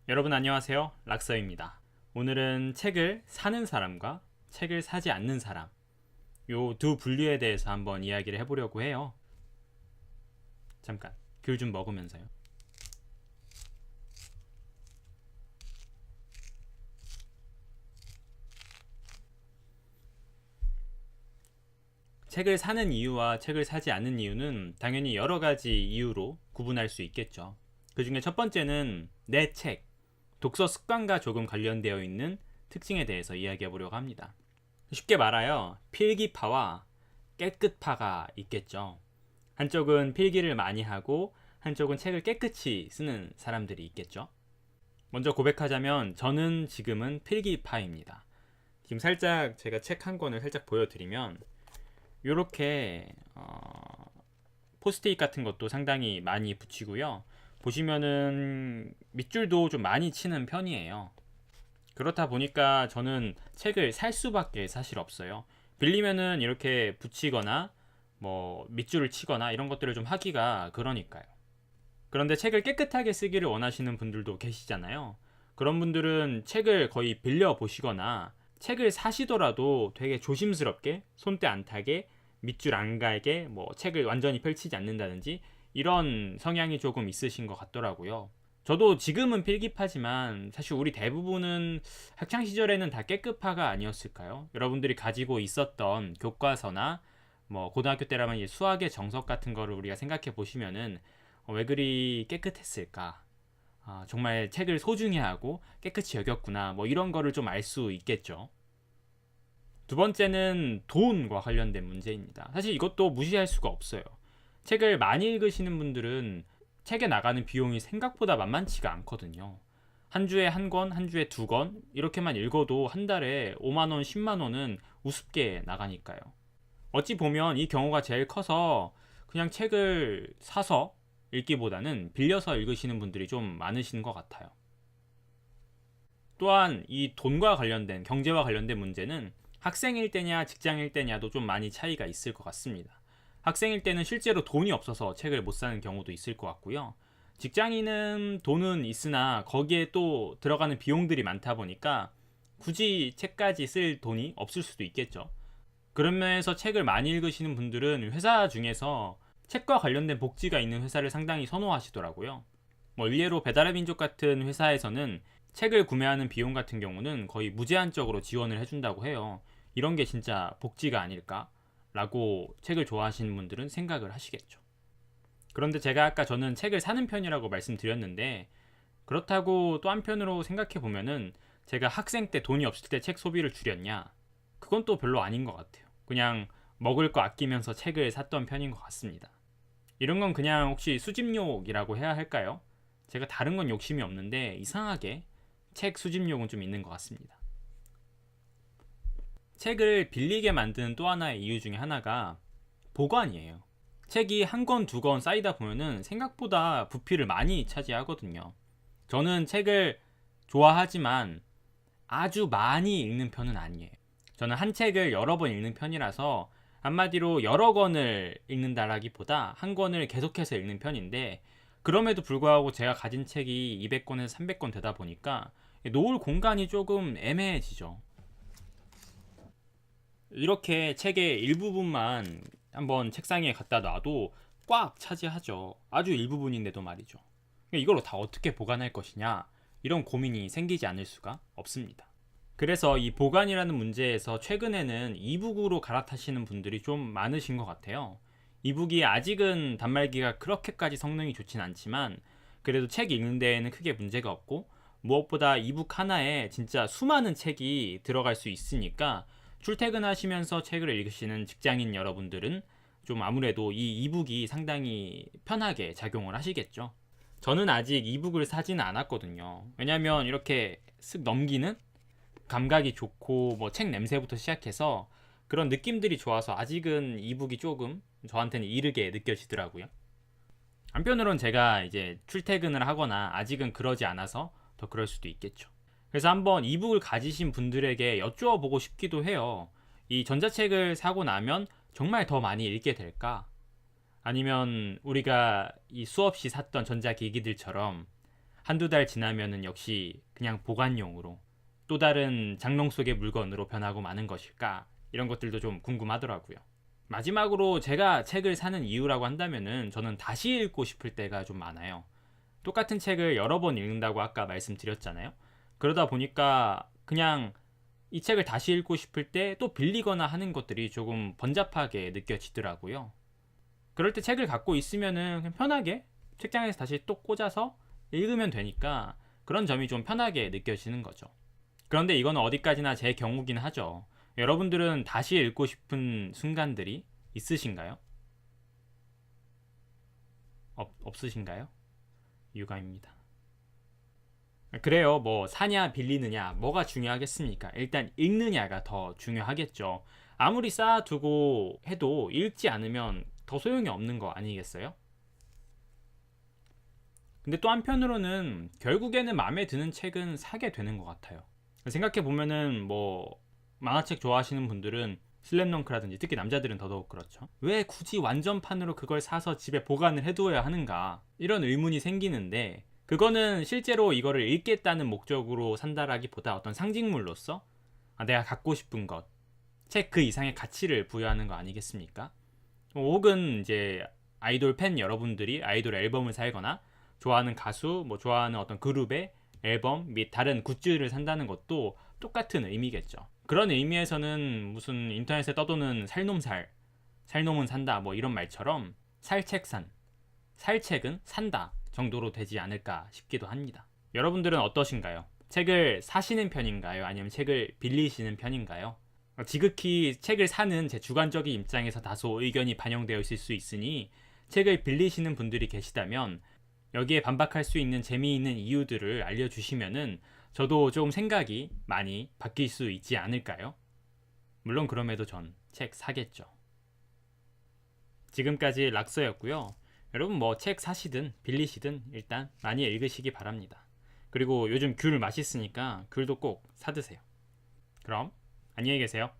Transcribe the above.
여러분 안녕하세요. 락서입니다. 오늘은 책을 사는 사람과 책을 사지 않는 사람, 요 두 분류에 대해서 한번 이야기를 해보려고 해요. 잠깐 귤 좀 먹으면서요. 책을 사는 이유와 책을 사지 않는 이유는 당연히 여러 가지 이유로 구분할 수 있겠죠. 그 중에 첫 번째는 내 책, 독서 습관과 조금 관련되어 있는 특징에 대해서 이야기해 보려고 합니다. 쉽게 말하여 필기파와 깨끗파가 있겠죠. 한쪽은 필기를 많이 하고 한쪽은 책을 깨끗이 쓰는 사람들이 있겠죠. 먼저 고백하자면 저는 지금은 필기파입니다. 지금 살짝 제가 책 한 권을 살짝 보여드리면 이렇게 포스트잇 같은 것도 상당히 많이 붙이고요. 보시면은 밑줄도 좀 많이 치는 편이에요. 그렇다 보니까 저는 책을 살 수밖에 사실 없어요. 빌리면은 이렇게 붙이거나 뭐 밑줄을 치거나 이런 것들을 좀 하기가 그러니까요. 그런데 책을 깨끗하게 쓰기를 원하시는 분들도 계시잖아요. 그런 분들은 책을 거의 빌려 보시거나 책을 사시더라도 되게 조심스럽게 손때 안 타게 밑줄 안 가게 뭐 책을 완전히 펼치지 않는다든지 이런 성향이 조금 있으신 것 같더라고요. 저도 지금은 필기파지만 사실 우리 대부분은 학창 시절에는 다 깨끗파가 아니었을까요? 여러분들이 가지고 있었던 교과서나 뭐 고등학교 때라면 이제 수학의 정석 같은 거를 우리가 생각해 보시면은 왜 그리 깨끗했을까? 정말 책을 소중히 하고 깨끗이 여겼구나. 뭐 이런 거를 좀 알 수 있겠죠. 두 번째는 돈과 관련된 문제입니다. 사실 이것도 무시할 수가 없어요. 책을 많이 읽으시는 분들은 책에 나가는 비용이 생각보다 만만치가 않거든요. 한 주에 한 권, 한 주에 두 권, 이렇게만 읽어도 한 달에 5만원, 10만원은 우습게 나가니까요. 어찌 보면 이 경우가 제일 커서 그냥 책을 사서 읽기보다는 빌려서 읽으시는 분들이 좀 많으신 것 같아요. 또한 이 돈과 관련된, 경제와 관련된 문제는 학생일 때냐 직장일 때냐도 좀 많이 차이가 있을 것 같습니다. 학생일 때는 실제로 돈이 없어서 책을 못 사는 경우도 있을 것 같고요. 직장인은 돈은 있으나 거기에 또 들어가는 비용들이 많다 보니까 굳이 책까지 쓸 돈이 없을 수도 있겠죠. 그런 면에서 책을 많이 읽으시는 분들은 회사 중에서 책과 관련된 복지가 있는 회사를 상당히 선호하시더라고요. 뭐 일례로 배달의 민족 같은 회사에서는 책을 구매하는 비용 같은 경우는 거의 무제한적으로 지원을 해준다고 해요. 이런 게 진짜 복지가 아닐까? 라고 책을 좋아하시는 분들은 생각을 하시겠죠. 그런데 제가 아까 저는 책을 사는 편이라고 말씀드렸는데 그렇다고 또 한편으로 생각해 보면은 제가 학생 때 돈이 없을 때 책 소비를 줄였냐? 그건 또 별로 아닌 것 같아요. 그냥 먹을 거 아끼면서 책을 샀던 편인 것 같습니다. 이런 건 그냥 혹시 수집욕이라고 해야 할까요? 제가 다른 건 욕심이 없는데 이상하게 책 수집욕은 좀 있는 것 같습니다. 책을 빌리게 만드는 또 하나의 이유 중에 하나가 보관이에요. 책이 한 권, 두 권 쌓이다 보면은 생각보다 부피를 많이 차지하거든요. 저는 책을 좋아하지만 아주 많이 읽는 편은 아니에요. 저는 한 책을 여러 번 읽는 편이라서 한마디로 여러 권을 읽는다라기보다 한 권을 계속해서 읽는 편인데 그럼에도 불구하고 제가 가진 책이 200권에서 300권 되다 보니까 놓을 공간이 조금 애매해지죠. 이렇게 책의 일부분만 한번 책상에 갖다 놔도 꽉 차지하죠. 아주 일부분인데도 말이죠. 이걸 다 어떻게 보관할 것이냐 이런 고민이 생기지 않을 수가 없습니다. 그래서 이 보관이라는 문제에서 최근에는 이북으로 갈아타시는 분들이 좀 많으신 것 같아요. 이북이 아직은 단말기가 그렇게까지 성능이 좋진 않지만 그래도 책 읽는 데에는 크게 문제가 없고 무엇보다 이북 하나에 진짜 수많은 책이 들어갈 수 있으니까 출퇴근하시면서 책을 읽으시는 직장인 여러분들은 좀 아무래도 이 이북이 상당히 편하게 작용을 하시겠죠. 저는 아직 이북을 사지는 않았거든요. 왜냐면 이렇게 쓱 넘기는 감각이 좋고 뭐 책 냄새부터 시작해서 그런 느낌들이 좋아서 아직은 이북이 조금 저한테는 이르게 느껴지더라고요. 한편으론 제가 이제 출퇴근을 하거나 아직은 그러지 않아서 더 그럴 수도 있겠죠. 그래서 한번 이북을 가지신 분들에게 여쭈어보고 싶기도 해요. 이 전자책을 사고 나면 정말 더 많이 읽게 될까? 아니면 우리가 이 수없이 샀던 전자기기들처럼 한두 달 지나면은 역시 그냥 보관용으로 또 다른 장롱 속의 물건으로 변하고 마는 것일까? 이런 것들도 좀 궁금하더라고요. 마지막으로 제가 책을 사는 이유라고 한다면은 저는 다시 읽고 싶을 때가 좀 많아요. 똑같은 책을 여러 번 읽는다고 아까 말씀드렸잖아요. 그러다 보니까 그냥 이 책을 다시 읽고 싶을 때 또 빌리거나 하는 것들이 조금 번잡하게 느껴지더라고요. 그럴 때 책을 갖고 있으면은 그냥 편하게 책장에서 다시 또 꽂아서 읽으면 되니까 그런 점이 좀 편하게 느껴지는 거죠. 그런데 이건 어디까지나 제 경우긴 하죠. 여러분들은 다시 읽고 싶은 순간들이 있으신가요? 없으신가요? 유감입니다. 그래요. 뭐 사냐 빌리느냐 뭐가 중요하겠습니까? 일단 읽느냐가 더 중요하겠죠. 아무리 쌓아두고 해도 읽지 않으면 더 소용이 없는 거 아니겠어요? 근데 또 한편으로는 결국에는 마음에 드는 책은 사게 되는 것 같아요. 생각해 보면은 뭐 만화책 좋아하시는 분들은 슬램덩크라든지 특히 남자들은 더더욱 그렇죠. 왜 굳이 완전판으로 그걸 사서 집에 보관을 해두어야 하는가 이런 의문이 생기는데 그거는 실제로 이거를 읽겠다는 목적으로 산다라기보다 어떤 상징물로서 내가 갖고 싶은 것, 책 그 이상의 가치를 부여하는 거 아니겠습니까? 혹은 이제 아이돌 팬 여러분들이 아이돌 앨범을 살거나 좋아하는 가수, 뭐 좋아하는 어떤 그룹의 앨범 및 다른 굿즈를 산다는 것도 똑같은 의미겠죠. 그런 의미에서는 무슨 인터넷에 떠도는 살놈살, 살놈은 산다 뭐 이런 말처럼 살책산, 살책은 산다 정도로 되지 않을까 싶기도 합니다. 여러분들은 어떠신가요? 책을 사시는 편인가요? 아니면 책을 빌리시는 편인가요? 지극히 책을 사는 제 주관적인 입장에서 다소 의견이 반영되어 있을 수 있으니 책을 빌리시는 분들이 계시다면 여기에 반박할 수 있는 재미있는 이유들을 알려주시면은 저도 좀 생각이 많이 바뀔 수 있지 않을까요? 물론 그럼에도 전 책 사겠죠. 지금까지 락서였고요. 여러분 뭐 책 사시든 빌리시든 일단 많이 읽으시기 바랍니다. 그리고 요즘 귤 맛있으니까 귤도 꼭 사드세요. 그럼 안녕히 계세요.